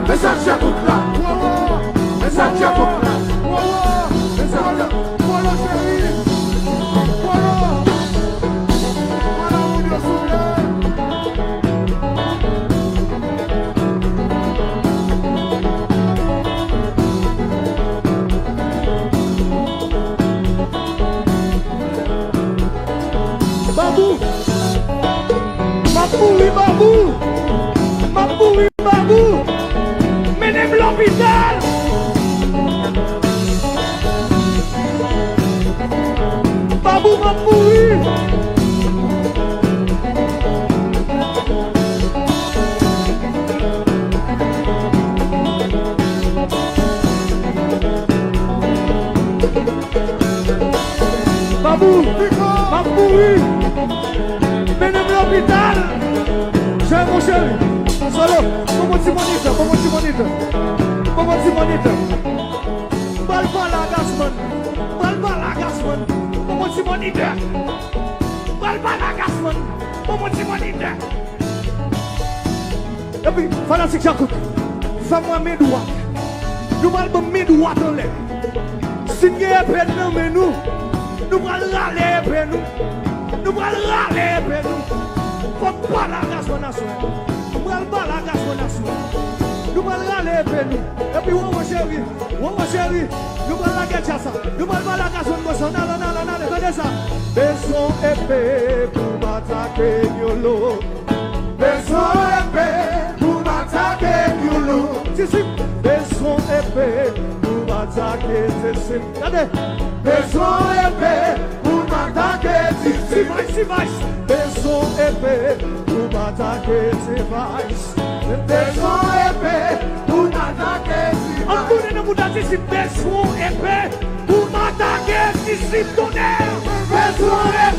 Message à toute là. Message à toute là. Message à voilà chérie. Voilà. Voilà mon Dieu souverain. Babou. Maboui, babou. Maboui, babou. Menez-moi l'hôpital. Babou, maboui. Babou, maboui. Menez-moi l'hôpital. J'ai mon chéri. Solo, comment tu monites? Comment tu monites? Comment tu monites? Balba la gasman. Balba la gasman. Comment tu monites? Balba la gasman. Comment tu monites? Et puis, fanatique j'écoute. Fais-moi mes doigts. Nous allons mes doigts dans l'air. Si nous avons peine dans nous, nous allons râler pour nous. Nous allons râler pour nous. Faut pas la gasman nationale. Nous allons pas la gasman nationale. Nous allons râler pour nous. Et puis, mon chéri, nous allons la gâcher ça. Nous allons pas la gasman nationale. Non, regardez ça. Beson épée pour m'attaquer, Yolo. Beson épée pour m'attaquer, Yolo. Beson épée pour m'attaquer, Tessim. Regardez. Beson épée pour m'attaquer, Tessim. Beson épée pour m'attaquer, Tessim. Beson épée pour m'attaquer, Tessim. On tourne dans mon dati, c'est beson épée pour m'attaquer, Tessim. Beson épée.